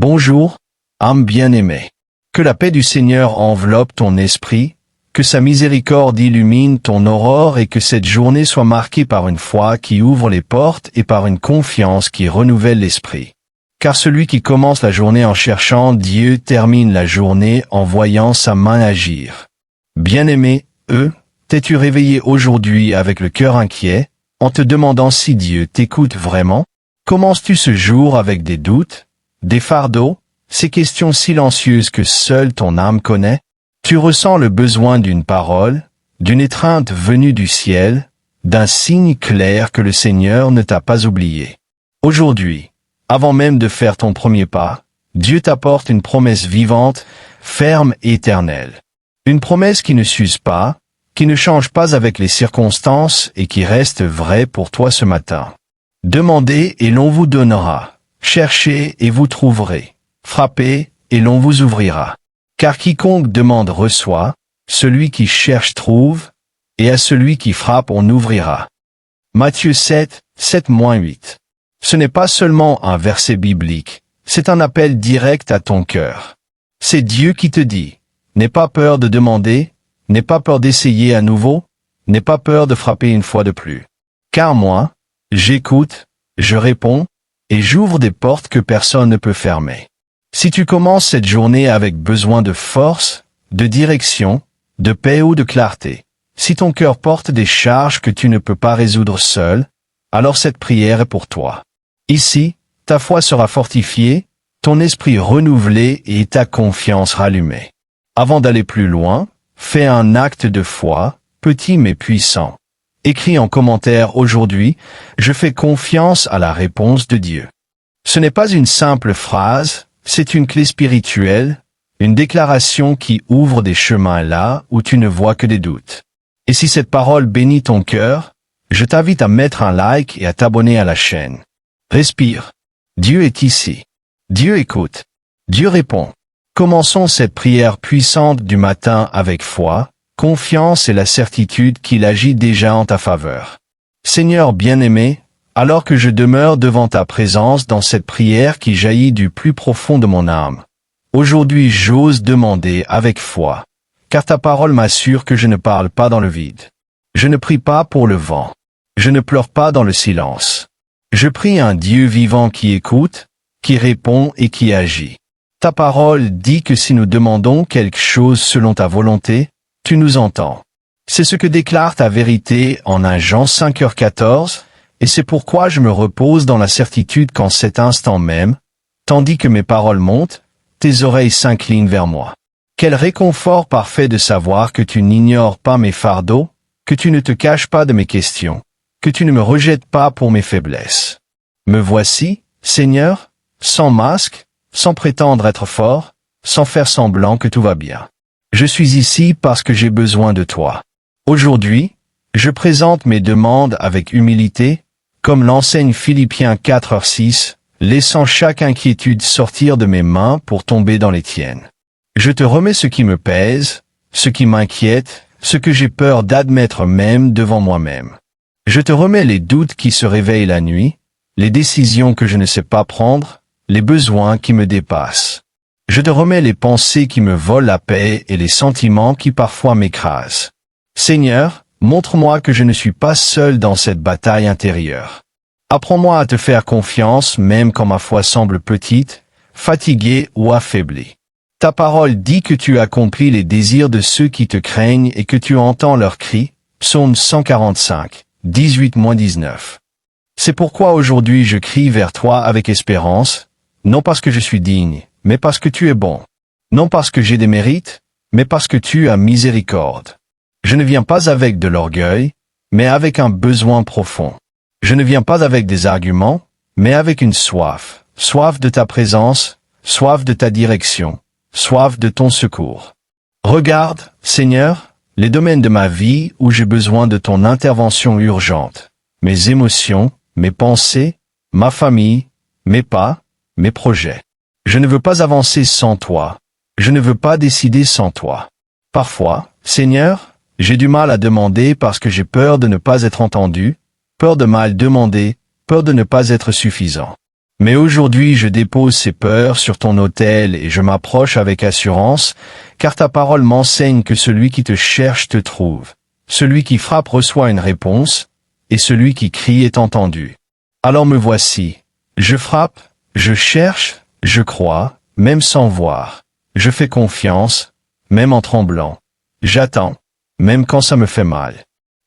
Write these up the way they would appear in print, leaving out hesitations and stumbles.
Bonjour, âme bien-aimée. Que la paix du Seigneur enveloppe ton esprit, que sa miséricorde illumine ton aurore et que cette journée soit marquée par une foi qui ouvre les portes et par une confiance qui renouvelle l'esprit. Car celui qui commence la journée en cherchant Dieu termine la journée en voyant sa main agir. Bien-aimé, t'es-tu réveillé aujourd'hui avec le cœur inquiet, en te demandant si Dieu t'écoute vraiment? Commences-tu ce jour avec des doutes, des fardeaux, ces questions silencieuses que seule ton âme connaît? Tu ressens le besoin d'une parole, d'une étreinte venue du ciel, d'un signe clair que le Seigneur ne t'a pas oublié. Aujourd'hui, avant même de faire ton premier pas, Dieu t'apporte une promesse vivante, ferme et éternelle. Une promesse qui ne s'use pas, qui ne change pas avec les circonstances et qui reste vraie pour toi ce matin. Demandez et l'on vous donnera. Cherchez et vous trouverez. Frappez et l'on vous ouvrira. Car quiconque demande reçoit, celui qui cherche trouve, et à celui qui frappe on ouvrira. Matthieu 7, 7-8. Ce n'est pas seulement un verset biblique, c'est un appel direct à ton cœur. C'est Dieu qui te dit, n'aie pas peur de demander, n'aie pas peur d'essayer à nouveau, n'aie pas peur de frapper une fois de plus. Car moi, j'écoute, je réponds, et j'ouvre des portes que personne ne peut fermer. Si tu commences cette journée avec besoin de force, de direction, de paix ou de clarté, si ton cœur porte des charges que tu ne peux pas résoudre seul, alors cette prière est pour toi. Ici, ta foi sera fortifiée, ton esprit renouvelé et ta confiance rallumée. Avant d'aller plus loin, fais un acte de foi, petit mais puissant. Écris en commentaire aujourd'hui, je fais confiance à la réponse de Dieu. Ce n'est pas une simple phrase, c'est une clé spirituelle, une déclaration qui ouvre des chemins là où tu ne vois que des doutes. Et si cette parole bénit ton cœur, je t'invite à mettre un like et à t'abonner à la chaîne. Respire. Dieu est ici. Dieu écoute. Dieu répond. Commençons cette prière puissante du matin avec foi, confiance et la certitude qu'il agit déjà en ta faveur. Seigneur bien-aimé, alors que je demeure devant ta présence dans cette prière qui jaillit du plus profond de mon âme, aujourd'hui j'ose demander avec foi, car ta parole m'assure que je ne parle pas dans le vide. Je ne prie pas pour le vent. Je ne pleure pas dans le silence. Je prie un Dieu vivant qui écoute, qui répond et qui agit. Ta parole dit que si nous demandons quelque chose selon ta volonté, tu nous entends. C'est ce que déclare ta vérité en 1 Jean 5h14, et c'est pourquoi je me repose dans la certitude qu'en cet instant même, tandis que mes paroles montent, tes oreilles s'inclinent vers moi. Quel réconfort parfait de savoir que tu n'ignores pas mes fardeaux, que tu ne te caches pas de mes questions, que tu ne me rejettes pas pour mes faiblesses. Me voici, Seigneur, sans masque, sans prétendre être fort, sans faire semblant que tout va bien. Je suis ici parce que j'ai besoin de toi. Aujourd'hui, je présente mes demandes avec humilité, comme l'enseigne Philippiens 4h6, laissant chaque inquiétude sortir de mes mains pour tomber dans les tiennes. Je te remets ce qui me pèse, ce qui m'inquiète, ce que j'ai peur d'admettre même devant moi-même. Je te remets les doutes qui se réveillent la nuit, les décisions que je ne sais pas prendre, les besoins qui me dépassent. Je te remets les pensées qui me volent la paix et les sentiments qui parfois m'écrasent. Seigneur, montre-moi que je ne suis pas seul dans cette bataille intérieure. Apprends-moi à te faire confiance même quand ma foi semble petite, fatiguée ou affaiblie. Ta parole dit que tu accomplis les désirs de ceux qui te craignent et que tu entends leurs cris. Psaume 145, 18-19. C'est pourquoi aujourd'hui je crie vers toi avec espérance, non parce que je suis digne, mais parce que tu es bon. Non parce que j'ai des mérites, mais parce que tu as miséricorde. Je ne viens pas avec de l'orgueil, mais avec un besoin profond. Je ne viens pas avec des arguments, mais avec une soif, soif de ta présence, soif de ta direction, soif de ton secours. Regarde, Seigneur, les domaines de ma vie où j'ai besoin de ton intervention urgente, mes émotions, mes pensées, ma famille, mes pas, mes projets. Je ne veux pas avancer sans toi. Je ne veux pas décider sans toi. Parfois, Seigneur, j'ai du mal à demander parce que j'ai peur de ne pas être entendu, peur de mal demander, peur de ne pas être suffisant. Mais aujourd'hui je dépose ces peurs sur ton autel et je m'approche avec assurance, car ta parole m'enseigne que celui qui te cherche te trouve. Celui qui frappe reçoit une réponse, et celui qui crie est entendu. Alors me voici. Je frappe, je cherche, je crois, même sans voir. Je fais confiance, même en tremblant. J'attends, même quand ça me fait mal.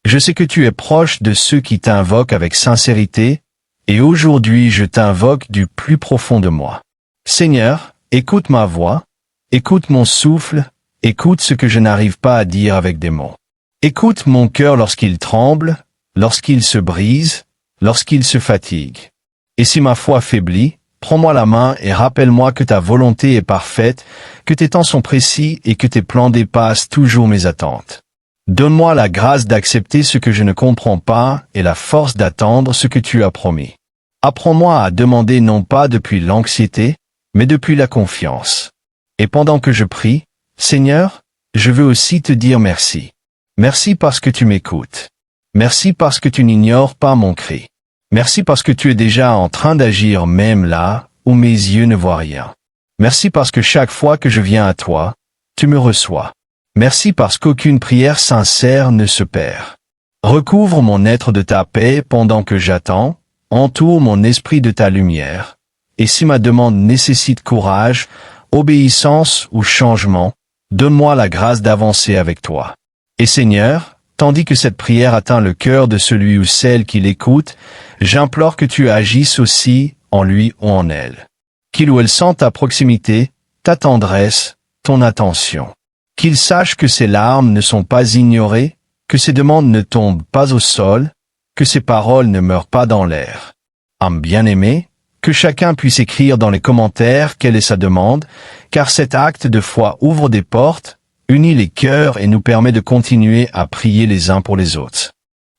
Je sais que tu es proche de ceux qui t'invoquent avec sincérité, et aujourd'hui je t'invoque du plus profond de moi. Seigneur, écoute ma voix, écoute mon souffle, écoute ce que je n'arrive pas à dire avec des mots. Écoute mon cœur lorsqu'il tremble, lorsqu'il se brise, lorsqu'il se fatigue. Et si ma foi faiblit, prends-moi la main et rappelle-moi que ta volonté est parfaite, que tes temps sont précis et que tes plans dépassent toujours mes attentes. Donne-moi la grâce d'accepter ce que je ne comprends pas et la force d'attendre ce que tu as promis. Apprends-moi à demander non pas depuis l'anxiété, mais depuis la confiance. Et pendant que je prie, Seigneur, je veux aussi te dire merci. Merci parce que tu m'écoutes. Merci parce que tu n'ignores pas mon cri. Merci parce que tu es déjà en train d'agir même là où mes yeux ne voient rien. Merci parce que chaque fois que je viens à toi, tu me reçois. Merci parce qu'aucune prière sincère ne se perd. Recouvre mon être de ta paix pendant que j'attends, entoure mon esprit de ta lumière, et si ma demande nécessite courage, obéissance ou changement, donne-moi la grâce d'avancer avec toi. Et Seigneur, tandis que cette prière atteint le cœur de celui ou celle qui l'écoute, j'implore que tu agisses aussi en lui ou en elle. Qu'il ou elle sente ta proximité, ta tendresse, ton attention. Qu'il sache que ses larmes ne sont pas ignorées, que ses demandes ne tombent pas au sol, que ses paroles ne meurent pas dans l'air. Âme bien-aimée, que chacun puisse écrire dans les commentaires quelle est sa demande, car cet acte de foi ouvre des portes, unit les cœurs et nous permet de continuer à prier les uns pour les autres.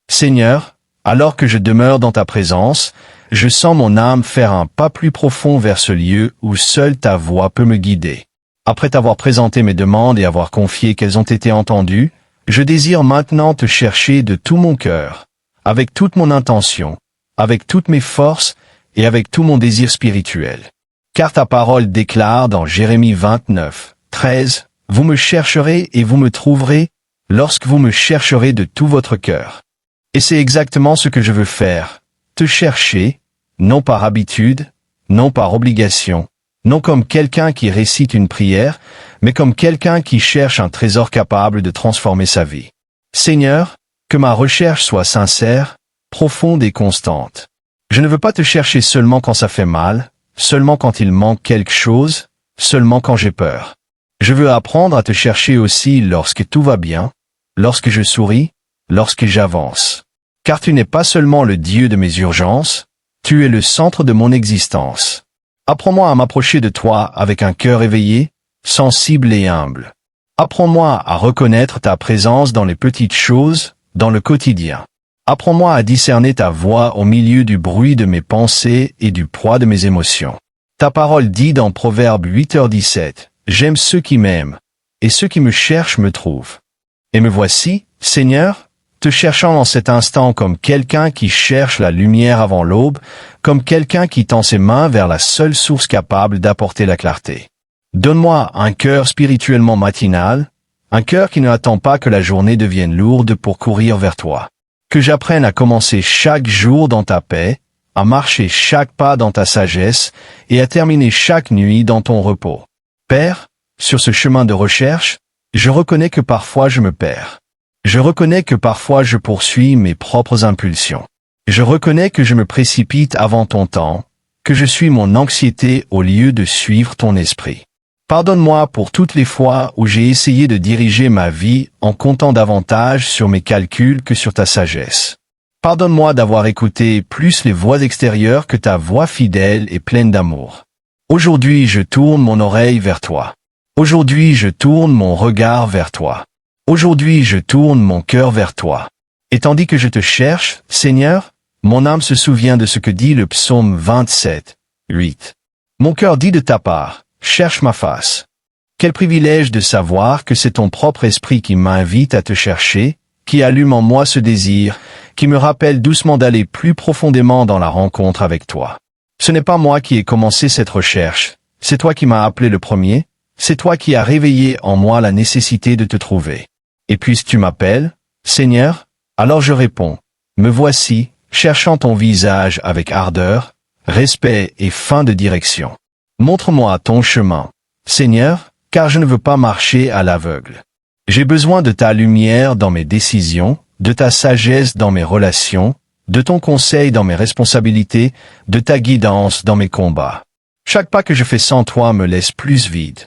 Seigneur, alors que je demeure dans ta présence, je sens mon âme faire un pas plus profond vers ce lieu où seule ta voix peut me guider. Après t'avoir présenté mes demandes et avoir confié qu'elles ont été entendues, je désire maintenant te chercher de tout mon cœur, avec toute mon intention, avec toutes mes forces et avec tout mon désir spirituel. Car ta parole déclare dans Jérémie 29, 13, « Vous me chercherez et vous me trouverez, lorsque vous me chercherez de tout votre cœur. » Et c'est exactement ce que je veux faire, te chercher, non par habitude, non par obligation, non comme quelqu'un qui récite une prière, mais comme quelqu'un qui cherche un trésor capable de transformer sa vie. Seigneur, que ma recherche soit sincère, profonde et constante. Je ne veux pas te chercher seulement quand ça fait mal, seulement quand il manque quelque chose, seulement quand j'ai peur. Je veux apprendre à te chercher aussi lorsque tout va bien, lorsque je souris, lorsque j'avance. Car tu n'es pas seulement le Dieu de mes urgences, tu es le centre de mon existence. Apprends-moi à m'approcher de toi avec un cœur éveillé, sensible et humble. Apprends-moi à reconnaître ta présence dans les petites choses, dans le quotidien. Apprends-moi à discerner ta voix au milieu du bruit de mes pensées et du poids de mes émotions. Ta parole dit dans Proverbe 8h17, « J'aime ceux qui m'aiment, et ceux qui me cherchent me trouvent. » Et me voici, Seigneur, te cherchant dans cet instant comme quelqu'un qui cherche la lumière avant l'aube, comme quelqu'un qui tend ses mains vers la seule source capable d'apporter la clarté. Donne-moi un cœur spirituellement matinal, un cœur qui ne attend pas que la journée devienne lourde pour courir vers toi. Que j'apprenne à commencer chaque jour dans ta paix, à marcher chaque pas dans ta sagesse et à terminer chaque nuit dans ton repos. Père, sur ce chemin de recherche, je reconnais que parfois je me perds. Je reconnais que parfois je poursuis mes propres impulsions. Je reconnais que je me précipite avant ton temps, que je suis mon anxiété au lieu de suivre ton esprit. Pardonne-moi pour toutes les fois où j'ai essayé de diriger ma vie en comptant davantage sur mes calculs que sur ta sagesse. Pardonne-moi d'avoir écouté plus les voix extérieures que ta voix fidèle et pleine d'amour. Aujourd'hui, je tourne mon oreille vers toi. Aujourd'hui, je tourne mon regard vers toi. Aujourd'hui, je tourne mon cœur vers toi. Et tandis que je te cherche, Seigneur, mon âme se souvient de ce que dit le psaume 27, 8. Mon cœur dit de ta part, cherche ma face. Quel privilège de savoir que c'est ton propre esprit qui m'invite à te chercher, qui allume en moi ce désir, qui me rappelle doucement d'aller plus profondément dans la rencontre avec toi. Ce n'est pas moi qui ai commencé cette recherche, c'est toi qui m'as appelé le premier, c'est toi qui as réveillé en moi la nécessité de te trouver. Et puisque tu m'appelles, Seigneur, alors je réponds, me voici, cherchant ton visage avec ardeur, respect et fin de direction. Montre-moi ton chemin, Seigneur, car je ne veux pas marcher à l'aveugle. J'ai besoin de ta lumière dans mes décisions, de ta sagesse dans mes relations, de ton conseil dans mes responsabilités, de ta guidance dans mes combats. Chaque pas que je fais sans toi me laisse plus vide.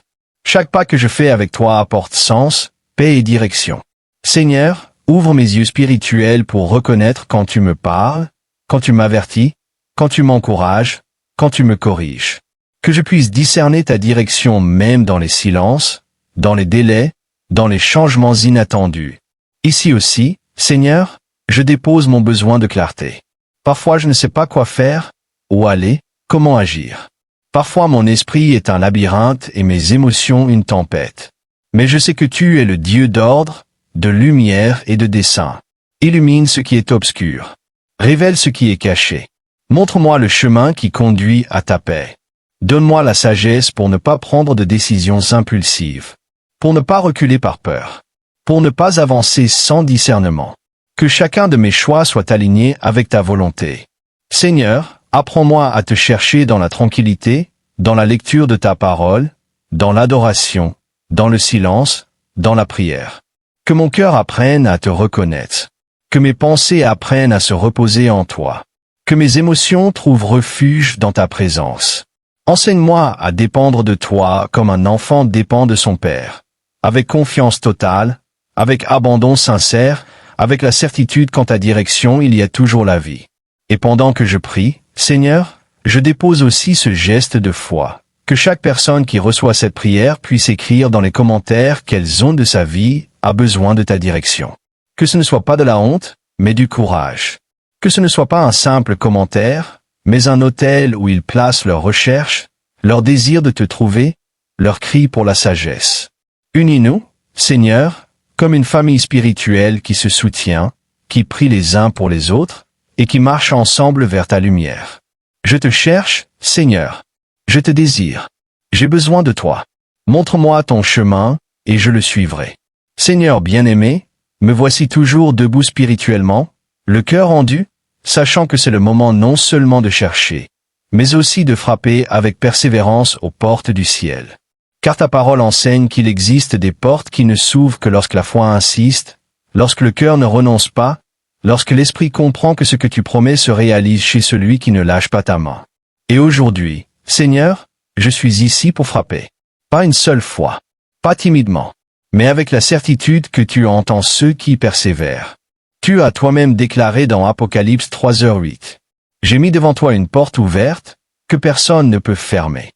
Chaque pas que je fais avec toi apporte sens, paix et direction. Seigneur, ouvre mes yeux spirituels pour reconnaître quand tu me parles, quand tu m'avertis, quand tu m'encourages, quand tu me corriges. Que je puisse discerner ta direction même dans les silences, dans les délais, dans les changements inattendus. Ici aussi, Seigneur, je dépose mon besoin de clarté. Parfois je ne sais pas quoi faire, où aller, comment agir. Parfois mon esprit est un labyrinthe et mes émotions une tempête. Mais je sais que tu es le Dieu d'ordre, de lumière et de dessein. Illumine ce qui est obscur. Révèle ce qui est caché. Montre-moi le chemin qui conduit à ta paix. Donne-moi la sagesse pour ne pas prendre de décisions impulsives. Pour ne pas reculer par peur. Pour ne pas avancer sans discernement. Que chacun de mes choix soit aligné avec ta volonté. Seigneur, apprends-moi à te chercher dans la tranquillité, dans la lecture de ta parole, dans l'adoration, dans le silence, dans la prière. Que mon cœur apprenne à te reconnaître. Que mes pensées apprennent à se reposer en toi. Que mes émotions trouvent refuge dans ta présence. Enseigne-moi à dépendre de toi comme un enfant dépend de son père. Avec confiance totale, avec abandon sincère, avec la certitude qu'en ta direction il y a toujours la vie. Et pendant que je prie, Seigneur, je dépose aussi ce geste de foi. Que chaque personne qui reçoit cette prière puisse écrire dans les commentaires quelle zone de sa vie a besoin de ta direction. Que ce ne soit pas de la honte, mais du courage. Que ce ne soit pas un simple commentaire, mais un autel où ils placent leur recherche, leur désir de te trouver, leur cri pour la sagesse. Unis-nous, Seigneur, comme une famille spirituelle qui se soutient, qui prie les uns pour les autres, et qui marche ensemble vers ta lumière. Je te cherche, Seigneur. Je te désire. J'ai besoin de toi. Montre-moi ton chemin, et je le suivrai. Seigneur bien-aimé, me voici toujours debout spirituellement, le cœur rendu, sachant que c'est le moment non seulement de chercher, mais aussi de frapper avec persévérance aux portes du ciel. Car ta parole enseigne qu'il existe des portes qui ne s'ouvrent que lorsque la foi insiste, lorsque le cœur ne renonce pas, lorsque l'esprit comprend que ce que tu promets se réalise chez celui qui ne lâche pas ta main. Et aujourd'hui, Seigneur, je suis ici pour frapper. Pas une seule fois, pas timidement, mais avec la certitude que tu entends ceux qui persévèrent. Tu as toi-même déclaré dans Apocalypse 3h8. J'ai mis devant toi une porte ouverte, que personne ne peut fermer.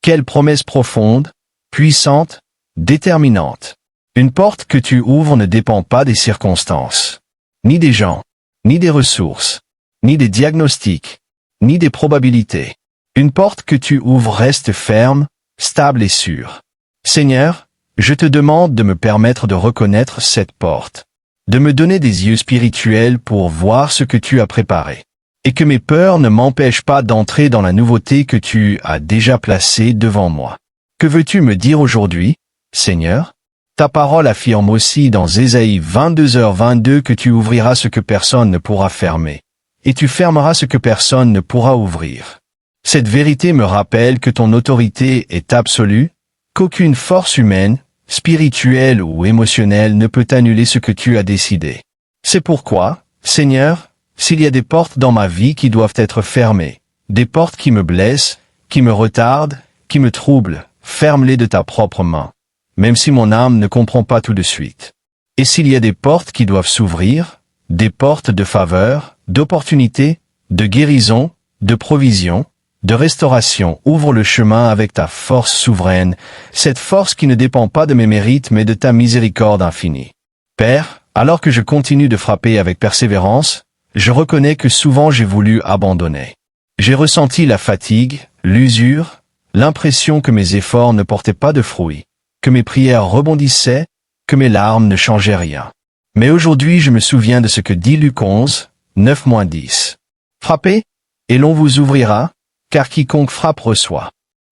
Quelle promesse profonde, puissante, déterminante. Une porte que tu ouvres ne dépend pas des circonstances, ni des gens, ni des ressources, ni des diagnostics, ni des probabilités. Une porte que tu ouvres reste ferme, stable et sûre. Seigneur, je te demande de me permettre de reconnaître cette porte, de me donner des yeux spirituels pour voir ce que tu as préparé, et que mes peurs ne m'empêchent pas d'entrer dans la nouveauté que tu as déjà placée devant moi. Que veux-tu me dire aujourd'hui, Seigneur? Ta parole affirme aussi dans Ésaïe 22h22 que tu ouvriras ce que personne ne pourra fermer, et tu fermeras ce que personne ne pourra ouvrir. Cette vérité me rappelle que ton autorité est absolue, qu'aucune force humaine, spirituelle ou émotionnelle ne peut annuler ce que tu as décidé. C'est pourquoi, Seigneur, s'il y a des portes dans ma vie qui doivent être fermées, des portes qui me blessent, qui me retardent, qui me troublent, ferme-les de ta propre main, même si mon âme ne comprend pas tout de suite. Et s'il y a des portes qui doivent s'ouvrir, des portes de faveur, d'opportunité, de guérison, de provision, de restauration, ouvre le chemin avec ta force souveraine, cette force qui ne dépend pas de mes mérites mais de ta miséricorde infinie. Père, alors que je continue de frapper avec persévérance, je reconnais que souvent j'ai voulu abandonner. J'ai ressenti la fatigue, l'usure, l'impression que mes efforts ne portaient pas de fruits, que mes prières rebondissaient, que mes larmes ne changeaient rien. Mais aujourd'hui je me souviens de ce que dit Luc 11, 9-10. Frappez, et l'on vous ouvrira, car quiconque frappe reçoit.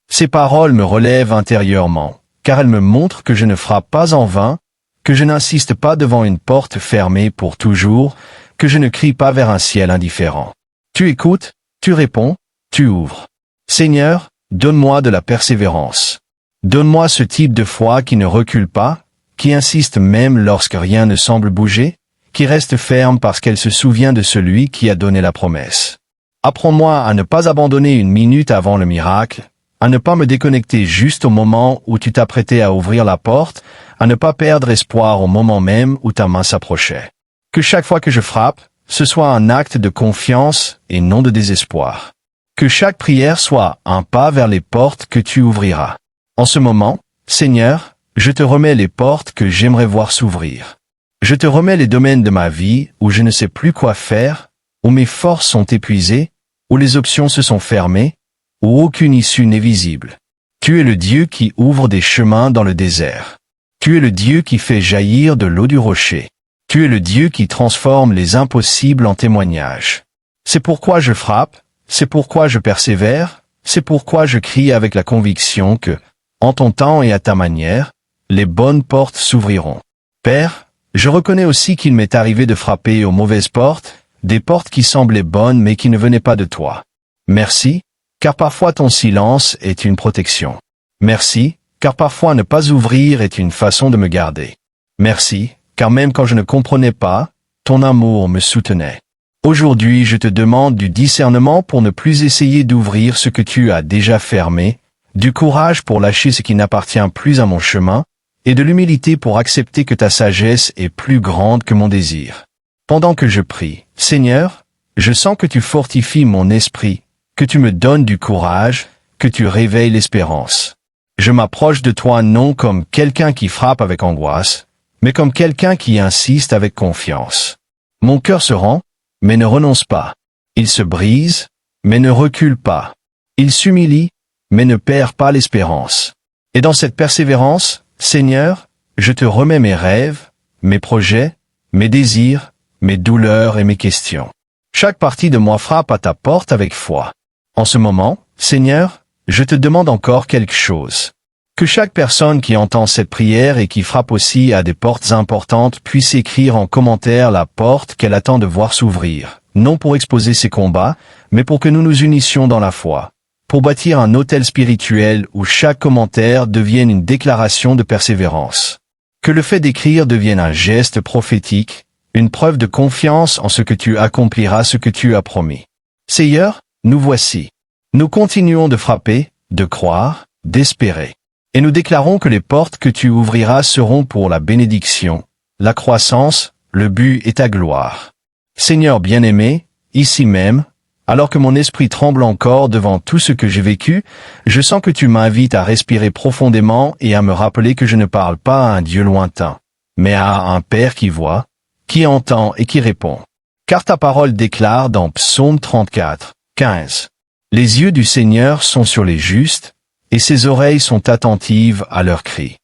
Ces paroles me relèvent intérieurement, car elles me montrent que je ne frappe pas en vain, que je n'insiste pas devant une porte fermée pour toujours, que je ne crie pas vers un ciel indifférent. Tu écoutes, tu réponds, tu ouvres. Seigneur, donne-moi de la persévérance. Donne-moi ce type de foi qui ne recule pas, qui insiste même lorsque rien ne semble bouger, qui reste ferme parce qu'elle se souvient de celui qui a donné la promesse. Apprends-moi à ne pas abandonner une minute avant le miracle, à ne pas me déconnecter juste au moment où tu t'apprêtais à ouvrir la porte, à ne pas perdre espoir au moment même où ta main s'approchait. Que chaque fois que je frappe, ce soit un acte de confiance et non de désespoir. Que chaque prière soit un pas vers les portes que tu ouvriras. En ce moment, Seigneur, je te remets les portes que j'aimerais voir s'ouvrir. Je te remets les domaines de ma vie où je ne sais plus quoi faire, où mes forces sont épuisées, où les options se sont fermées, où aucune issue n'est visible. Tu es le Dieu qui ouvre des chemins dans le désert. Tu es le Dieu qui fait jaillir de l'eau du rocher. Tu es le Dieu qui transforme les impossibles en témoignages. C'est pourquoi je frappe, c'est pourquoi je persévère, c'est pourquoi je crie avec la conviction que, en ton temps et à ta manière, les bonnes portes s'ouvriront. Père, je reconnais aussi qu'il m'est arrivé de frapper aux mauvaises portes, des portes qui semblaient bonnes mais qui ne venaient pas de toi. Merci, car parfois ton silence est une protection. Merci, car parfois ne pas ouvrir est une façon de me garder. Merci, car même quand je ne comprenais pas, ton amour me soutenait. Aujourd'hui, je te demande du discernement pour ne plus essayer d'ouvrir ce que tu as déjà fermé, du courage pour lâcher ce qui n'appartient plus à mon chemin, et de l'humilité pour accepter que ta sagesse est plus grande que mon désir. Pendant que je prie, Seigneur, je sens que tu fortifies mon esprit, que tu me donnes du courage, que tu réveilles l'espérance. Je m'approche de toi non comme quelqu'un qui frappe avec angoisse, mais comme quelqu'un qui insiste avec confiance. Mon cœur se rend, mais ne renonce pas. Il se brise, mais ne recule pas. Il s'humilie, mais ne perd pas l'espérance. Et dans cette persévérance, Seigneur, je te remets mes rêves, mes projets, mes désirs, mes douleurs et mes questions. Chaque partie de moi frappe à ta porte avec foi. En ce moment, Seigneur, je te demande encore quelque chose. Que chaque personne qui entend cette prière et qui frappe aussi à des portes importantes puisse écrire en commentaire la porte qu'elle attend de voir s'ouvrir, non pour exposer ses combats, mais pour que nous nous unissions dans la foi, pour bâtir un autel spirituel où chaque commentaire devienne une déclaration de persévérance. Que le fait d'écrire devienne un geste prophétique, une preuve de confiance en ce que tu accompliras ce que tu as promis. Seigneur, nous voici. Nous continuons de frapper, de croire, d'espérer. Et nous déclarons que les portes que tu ouvriras seront pour la bénédiction, la croissance, le but et ta gloire. Seigneur bien-aimé, ici même, alors que mon esprit tremble encore devant tout ce que j'ai vécu, je sens que tu m'invites à respirer profondément et à me rappeler que je ne parle pas à un Dieu lointain, mais à un Père qui voit, qui entend et qui répond. Car ta parole déclare dans Psaume 34, 15. Les yeux du Seigneur sont sur les justes, et ses oreilles sont attentives à leurs cris.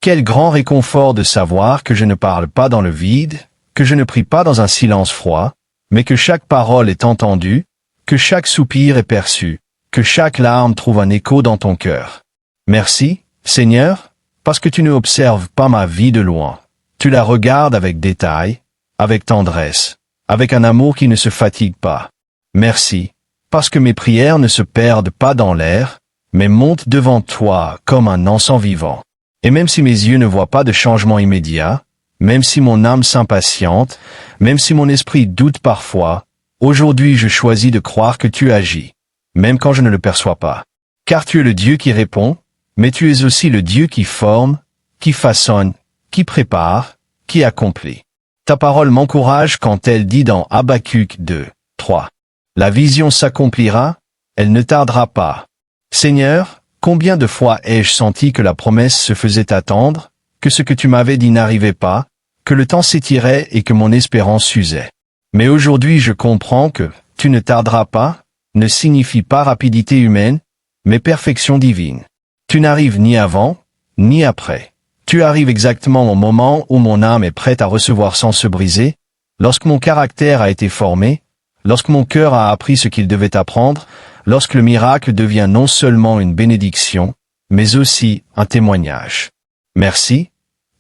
Quel grand réconfort de savoir que je ne parle pas dans le vide, que je ne prie pas dans un silence froid, mais que chaque parole est entendue, que chaque soupir est perçu, que chaque larme trouve un écho dans ton cœur. Merci, Seigneur, parce que tu ne observes pas ma vie de loin. Tu la regardes avec détail, avec tendresse, avec un amour qui ne se fatigue pas. Merci, parce que mes prières ne se perdent pas dans l'air, mais montent devant toi comme un encens vivant. Et même si mes yeux ne voient pas de changement immédiat, même si mon âme s'impatiente, même si mon esprit doute parfois, aujourd'hui je choisis de croire que tu agis, même quand je ne le perçois pas. Car tu es le Dieu qui répond, mais tu es aussi le Dieu qui forme, qui façonne, qui prépare, qui accomplit. Ta parole m'encourage quand elle dit dans Habacuc 2, 3. La vision s'accomplira, elle ne tardera pas. Seigneur, combien de fois ai-je senti que la promesse se faisait attendre, que ce que tu m'avais dit n'arrivait pas, que le temps s'étirait et que mon espérance s'usait. Mais aujourd'hui je comprends que « tu ne tarderas pas » ne signifie pas rapidité humaine, mais perfection divine. Tu n'arrives ni avant, ni après. Tu arrives exactement au moment où mon âme est prête à recevoir sans se briser, lorsque mon caractère a été formé, lorsque mon cœur a appris ce qu'il devait apprendre, lorsque le miracle devient non seulement une bénédiction, mais aussi un témoignage. Merci,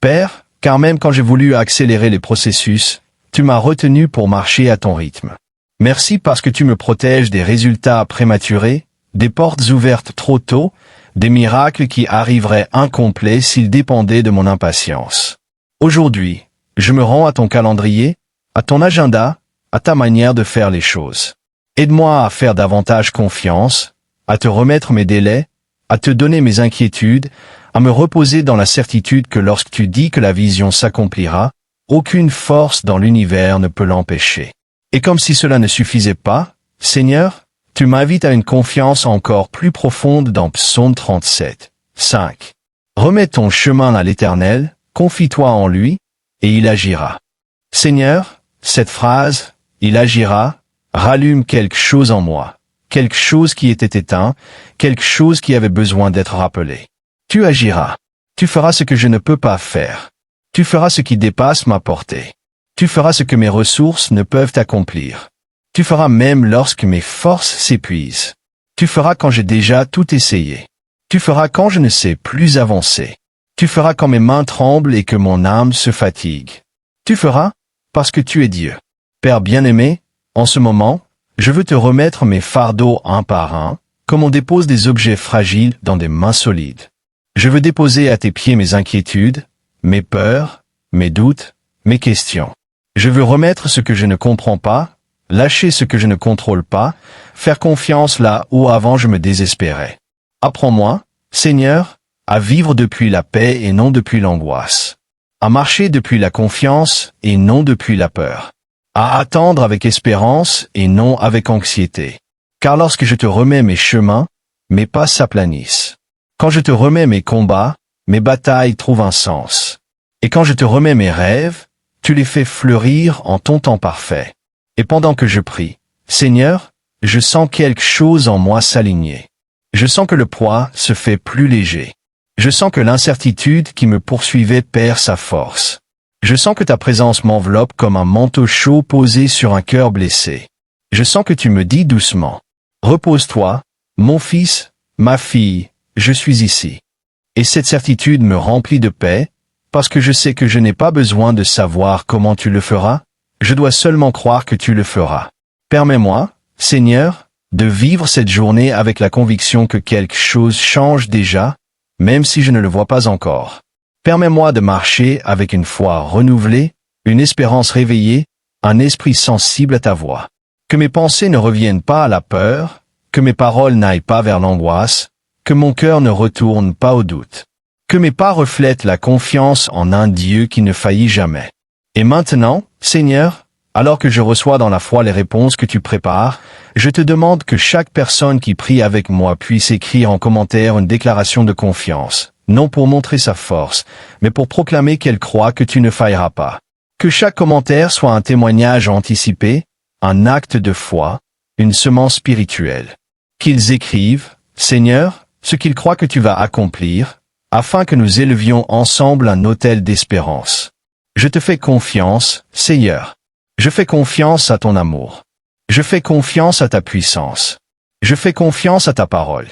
Père, car même quand j'ai voulu accélérer les processus, tu m'as retenu pour marcher à ton rythme. Merci parce que tu me protèges des résultats prématurés, des portes ouvertes trop tôt, des miracles qui arriveraient incomplets s'ils dépendaient de mon impatience. Aujourd'hui, je me rends à ton calendrier, à ton agenda, à ta manière de faire les choses. Aide-moi à faire davantage confiance, à te remettre mes délais, à te donner mes inquiétudes, à me reposer dans la certitude que lorsque tu dis que la vision s'accomplira, aucune force dans l'univers ne peut l'empêcher. Et comme si cela ne suffisait pas, Seigneur, tu m'invites à une confiance encore plus profonde dans Psaume 37, 5. Remets ton chemin à l'Éternel, confie-toi en lui, et il agira. Seigneur, cette phrase, il agira, rallume quelque chose en moi, quelque chose qui était éteint, quelque chose qui avait besoin d'être rappelé. Tu agiras. Tu feras ce que je ne peux pas faire. Tu feras ce qui dépasse ma portée. Tu feras ce que mes ressources ne peuvent accomplir. Tu feras même lorsque mes forces s'épuisent. Tu feras quand j'ai déjà tout essayé. Tu feras quand je ne sais plus avancer. Tu feras quand mes mains tremblent et que mon âme se fatigue. Tu feras parce que tu es Dieu. Père bien-aimé, en ce moment, je veux te remettre mes fardeaux un par un, comme on dépose des objets fragiles dans des mains solides. Je veux déposer à tes pieds mes inquiétudes, mes peurs, mes doutes, mes questions. Je veux remettre ce que je ne comprends pas, lâcher ce que je ne contrôle pas, faire confiance là où avant je me désespérais. Apprends-moi, Seigneur, à vivre depuis la paix et non depuis l'angoisse. À marcher depuis la confiance et non depuis la peur. À attendre avec espérance et non avec anxiété. Car lorsque je te remets mes chemins, mes pas s'aplanissent. Quand je te remets mes combats, mes batailles trouvent un sens. Et quand je te remets mes rêves, tu les fais fleurir en ton temps parfait. Et pendant que je prie, Seigneur, je sens quelque chose en moi s'aligner. Je sens que le poids se fait plus léger. Je sens que l'incertitude qui me poursuivait perd sa force. Je sens que ta présence m'enveloppe comme un manteau chaud posé sur un cœur blessé. Je sens que tu me dis doucement, « Repose-toi, mon fils, ma fille, je suis ici. » Et cette certitude me remplit de paix, parce que je sais que je n'ai pas besoin de savoir comment tu le feras, je dois seulement croire que tu le feras. Permets-moi, Seigneur, de vivre cette journée avec la conviction que quelque chose change déjà, même si je ne le vois pas encore. Permets-moi de marcher avec une foi renouvelée, une espérance réveillée, un esprit sensible à ta voix. Que mes pensées ne reviennent pas à la peur, que mes paroles n'aillent pas vers l'angoisse, que mon cœur ne retourne pas au doute. Que mes pas reflètent la confiance en un Dieu qui ne faillit jamais. Et maintenant, Seigneur, alors que je reçois dans la foi les réponses que tu prépares, je te demande que chaque personne qui prie avec moi puisse écrire en commentaire une déclaration de confiance, non pour montrer sa force, mais pour proclamer qu'elle croit que tu ne failleras pas. Que chaque commentaire soit un témoignage anticipé, un acte de foi, une semence spirituelle. Qu'ils écrivent, Seigneur, ce qu'ils croient que tu vas accomplir, afin que nous élevions ensemble un autel d'espérance. Je te fais confiance, Seigneur. Je fais confiance à ton amour. Je fais confiance à ta puissance. Je fais confiance à ta parole.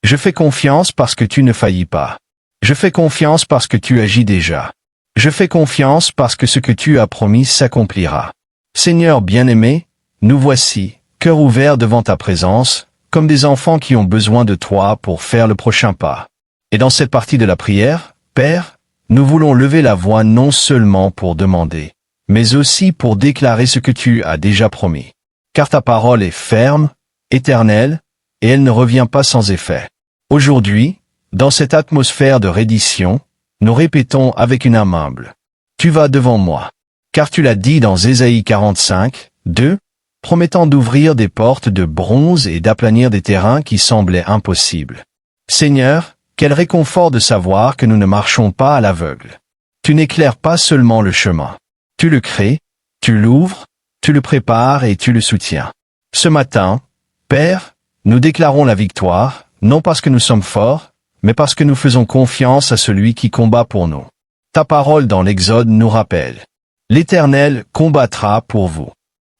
Je fais confiance parce que tu ne faillis pas. Je fais confiance parce que tu agis déjà. Je fais confiance parce que ce que tu as promis s'accomplira. Seigneur bien-aimé, nous voici, cœur ouvert devant ta présence, comme des enfants qui ont besoin de toi pour faire le prochain pas. Et dans cette partie de la prière, Père, nous voulons lever la voix non seulement pour demander, mais aussi pour déclarer ce que tu as déjà promis. Car ta parole est ferme, éternelle, et elle ne revient pas sans effet. Aujourd'hui, dans cette atmosphère de reddition, nous répétons avec une âme humble. Tu vas devant moi. Car tu l'as dit dans Ésaïe 45, 2, promettant d'ouvrir des portes de bronze et d'aplanir des terrains qui semblaient impossibles. Seigneur, quel réconfort de savoir que nous ne marchons pas à l'aveugle. Tu n'éclaires pas seulement le chemin. Tu le crées, tu l'ouvres, tu le prépares et tu le soutiens. Ce matin, Père, nous déclarons la victoire, non parce que nous sommes forts, mais parce que nous faisons confiance à celui qui combat pour nous. Ta parole dans l'Exode nous rappelle. L'Éternel combattra pour vous.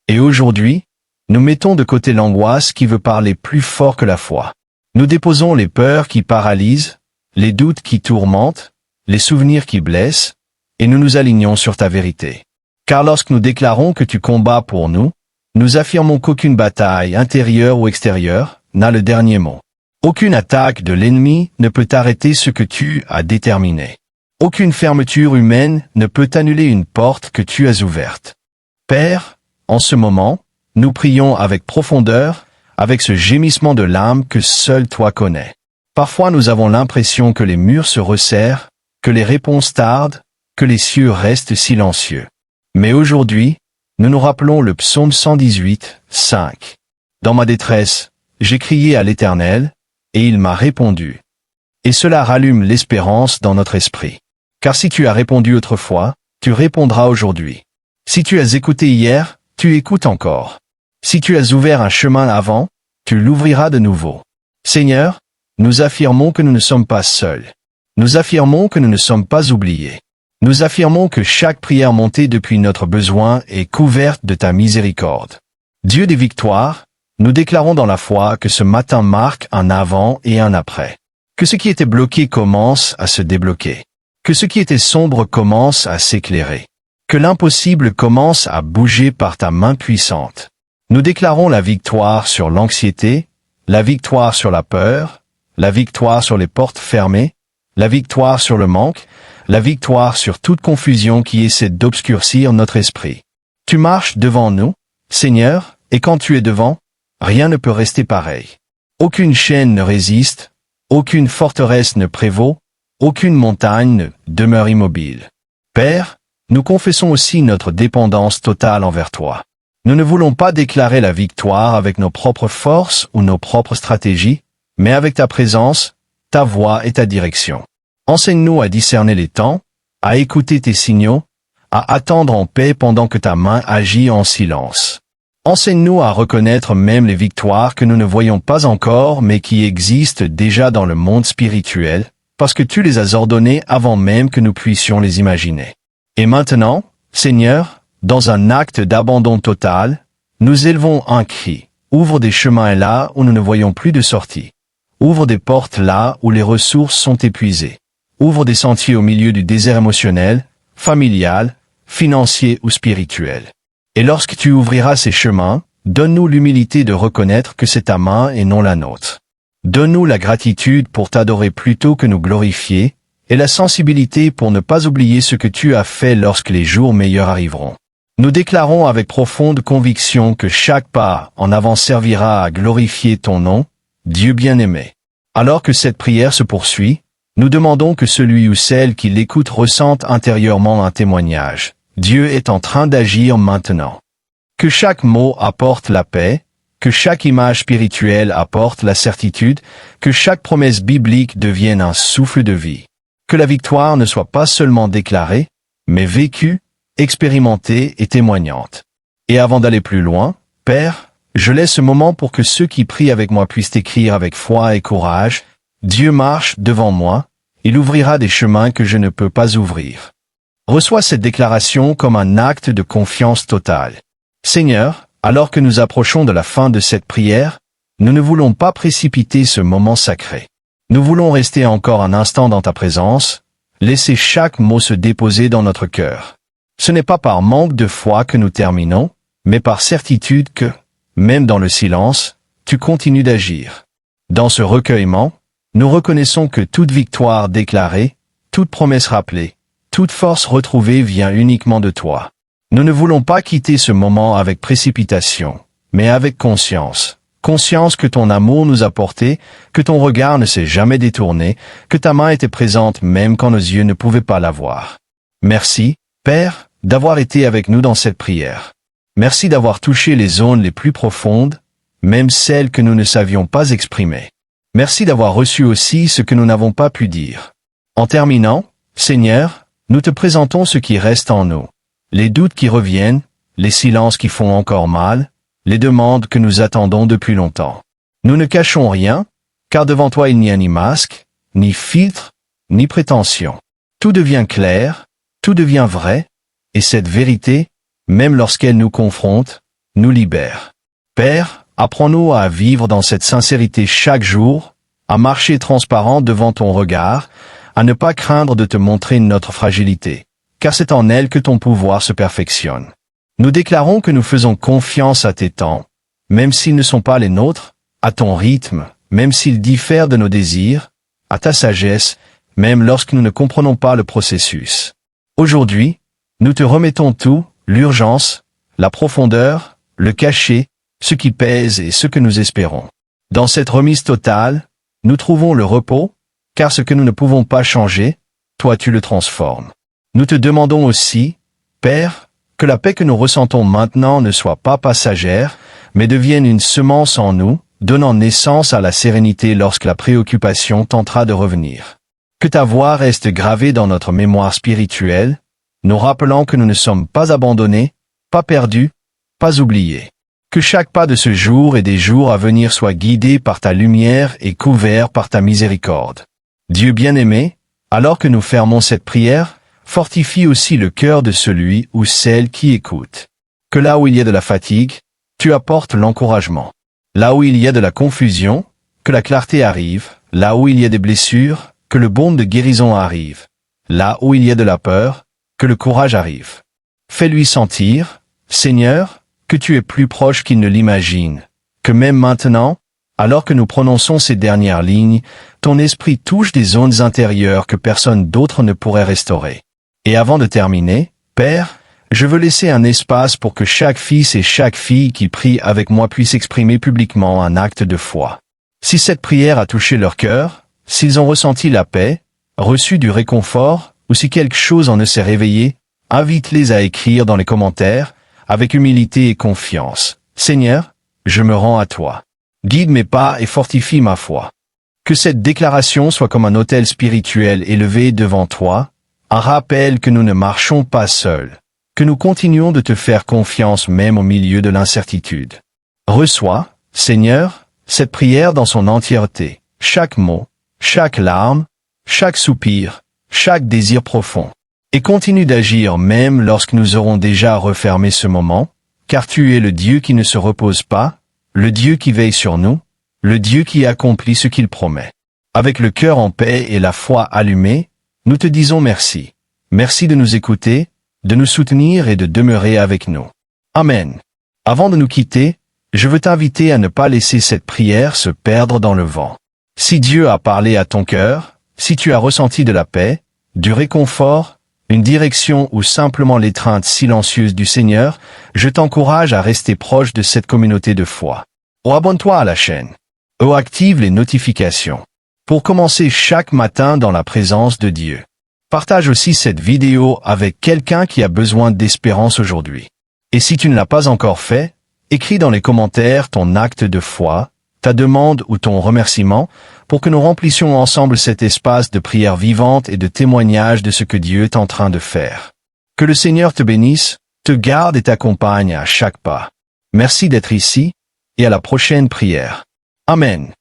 Et aujourd'hui, Nous mettons de côté l'angoisse qui veut parler plus fort que la foi. Nous déposons les peurs qui paralysent, les doutes qui tourmentent, les souvenirs qui blessent, et nous nous alignons sur ta vérité. Car lorsque nous déclarons que tu combats pour nous, nous affirmons qu'aucune bataille, intérieure ou extérieure, n'a le dernier mot. Aucune attaque de l'ennemi ne peut arrêter ce que tu as déterminé. Aucune fermeture humaine ne peut annuler une porte que tu as ouverte. Père, en ce moment, nous prions avec profondeur, avec ce gémissement de l'âme que seul toi connais. Parfois nous avons l'impression que les murs se resserrent, que les réponses tardent, que les cieux restent silencieux. Mais aujourd'hui, nous nous rappelons le psaume 118, 5. Dans ma détresse, j'ai crié à l'Éternel, et il m'a répondu. Et cela rallume l'espérance dans notre esprit. Car si tu as répondu autrefois, tu répondras aujourd'hui. Si tu as écouté hier, tu écoutes encore. Si tu as ouvert un chemin avant, tu l'ouvriras de nouveau. Seigneur, nous affirmons que nous ne sommes pas seuls. Nous affirmons que nous ne sommes pas oubliés. Nous affirmons que chaque prière montée depuis notre besoin est couverte de ta miséricorde. Dieu des victoires, nous déclarons dans la foi que ce matin marque un avant et un après. Que ce qui était bloqué commence à se débloquer. Que ce qui était sombre commence à s'éclairer. Que l'impossible commence à bouger par ta main puissante. Nous déclarons la victoire sur l'anxiété, la victoire sur la peur, la victoire sur les portes fermées, la victoire sur le manque, la victoire sur toute confusion qui essaie d'obscurcir notre esprit. Tu marches devant nous, Seigneur, et quand tu es devant, rien ne peut rester pareil. Aucune chaîne ne résiste, aucune forteresse ne prévaut, aucune montagne ne demeure immobile. Père, nous confessons aussi notre dépendance totale envers toi. Nous ne voulons pas déclarer la victoire avec nos propres forces ou nos propres stratégies, mais avec ta présence, ta voix et ta direction. Enseigne-nous à discerner les temps, à écouter tes signaux, à attendre en paix pendant que ta main agit en silence. Enseigne-nous à reconnaître même les victoires que nous ne voyons pas encore mais qui existent déjà dans le monde spirituel, parce que tu les as ordonnées avant même que nous puissions les imaginer. Et maintenant, Seigneur, dans un acte d'abandon total, nous élevons un cri. Ouvre des chemins là où nous ne voyons plus de sortie. Ouvre des portes là où les ressources sont épuisées. Ouvre des sentiers au milieu du désert émotionnel, familial, financier ou spirituel. Et lorsque tu ouvriras ces chemins, donne-nous l'humilité de reconnaître que c'est ta main et non la nôtre. Donne-nous la gratitude pour t'adorer plutôt que nous glorifier, et la sensibilité pour ne pas oublier ce que tu as fait lorsque les jours meilleurs arriveront. Nous déclarons avec profonde conviction que chaque pas en avant servira à glorifier ton nom, Dieu bien-aimé. Alors que cette prière se poursuit, nous demandons que celui ou celle qui l'écoute ressente intérieurement un témoignage. Dieu est en train d'agir maintenant. Que chaque mot apporte la paix, que chaque image spirituelle apporte la certitude, que chaque promesse biblique devienne un souffle de vie. Que la victoire ne soit pas seulement déclarée, mais vécue, expérimentée et témoignante. Et avant d'aller plus loin, Père, je laisse ce moment pour que ceux qui prient avec moi puissent écrire avec foi et courage. Dieu marche devant moi, il ouvrira des chemins que je ne peux pas ouvrir. Reçois cette déclaration comme un acte de confiance totale. Seigneur, alors que nous approchons de la fin de cette prière, nous ne voulons pas précipiter ce moment sacré. Nous voulons rester encore un instant dans ta présence, laisser chaque mot se déposer dans notre cœur. Ce n'est pas par manque de foi que nous terminons, mais par certitude que, même dans le silence, tu continues d'agir. Dans ce recueillement, nous reconnaissons que toute victoire déclarée, toute promesse rappelée, toute force retrouvée vient uniquement de toi. Nous ne voulons pas quitter ce moment avec précipitation, mais avec conscience. Conscience que ton amour nous a portés, que ton regard ne s'est jamais détourné, que ta main était présente même quand nos yeux ne pouvaient pas la voir. Merci, Père, d'avoir été avec nous dans cette prière. Merci d'avoir touché les zones les plus profondes, même celles que nous ne savions pas exprimer. Merci d'avoir reçu aussi ce que nous n'avons pas pu dire. En terminant, Seigneur, nous te présentons ce qui reste en nous. Les doutes qui reviennent, les silences qui font encore mal, les demandes que nous attendons depuis longtemps. Nous ne cachons rien, car devant toi il n'y a ni masque, ni filtre, ni prétention. Tout devient clair, tout devient vrai, et cette vérité, même lorsqu'elle nous confronte, nous libère. Père, apprends-nous à vivre dans cette sincérité chaque jour, à marcher transparent devant ton regard, à ne pas craindre de te montrer notre fragilité, car c'est en elle que ton pouvoir se perfectionne. Nous déclarons que nous faisons confiance à tes temps, même s'ils ne sont pas les nôtres, à ton rythme, même s'ils diffèrent de nos désirs, à ta sagesse, même lorsque nous ne comprenons pas le processus. Aujourd'hui, nous te remettons tout, l'urgence, la profondeur, le cachet, ce qui pèse et ce que nous espérons. Dans cette remise totale, nous trouvons le repos, car ce que nous ne pouvons pas changer, toi tu le transformes. Nous te demandons aussi, Père, que la paix que nous ressentons maintenant ne soit pas passagère, mais devienne une semence en nous, donnant naissance à la sérénité lorsque la préoccupation tentera de revenir. Que ta voix reste gravée dans notre mémoire spirituelle, nous rappelant que nous ne sommes pas abandonnés, pas perdus, pas oubliés. Que chaque pas de ce jour et des jours à venir soit guidé par ta lumière et couvert par ta miséricorde. Dieu bien-aimé, alors que nous fermons cette prière, fortifie aussi le cœur de celui ou celle qui écoute. Que là où il y a de la fatigue, tu apportes l'encouragement. Là où il y a de la confusion, que la clarté arrive. Là où il y a des blessures, que le baume de guérison arrive. Là où il y a de la peur, que le courage arrive. Fais-lui sentir, Seigneur, que tu es plus proche qu'il ne l'imagine, que même maintenant, alors que nous prononçons ces dernières lignes, ton esprit touche des zones intérieures que personne d'autre ne pourrait restaurer. Et avant de terminer, Père, je veux laisser un espace pour que chaque fils et chaque fille qui prie avec moi puisse exprimer publiquement un acte de foi. Si cette prière a touché leur cœur, s'ils ont ressenti la paix, reçu du réconfort, ou si quelque chose en eux s'est réveillé, invite-les à écrire dans les commentaires, avec humilité et confiance. Seigneur, je me rends à toi. Guide mes pas et fortifie ma foi. Que cette déclaration soit comme un autel spirituel élevé devant toi, un rappel que nous ne marchons pas seuls, que nous continuons de te faire confiance même au milieu de l'incertitude. Reçois, Seigneur, cette prière dans son entièreté, chaque mot, chaque larme, chaque soupir, chaque désir profond. Et continue d'agir même lorsque nous aurons déjà refermé ce moment, car tu es le Dieu qui ne se repose pas, le Dieu qui veille sur nous, le Dieu qui accomplit ce qu'il promet. Avec le cœur en paix et la foi allumée, nous te disons merci. Merci de nous écouter, de nous soutenir et de demeurer avec nous. Amen. Avant de nous quitter, je veux t'inviter à ne pas laisser cette prière se perdre dans le vent. Si Dieu a parlé à ton cœur, si tu as ressenti de la paix, du réconfort, une direction ou simplement l'étreinte silencieuse du Seigneur, je t'encourage à rester proche de cette communauté de foi. Ou abonne-toi à la chaîne. Ou active les notifications. Pour commencer chaque matin dans la présence de Dieu. Partage aussi cette vidéo avec quelqu'un qui a besoin d'espérance aujourd'hui. Et si tu ne l'as pas encore fait, écris dans les commentaires ton acte de foi, ta demande ou ton remerciement, pour que nous remplissions ensemble cet espace de prière vivante et de témoignage de ce que Dieu est en train de faire. Que le Seigneur te bénisse, te garde et t'accompagne à chaque pas. Merci d'être ici, et à la prochaine prière. Amen.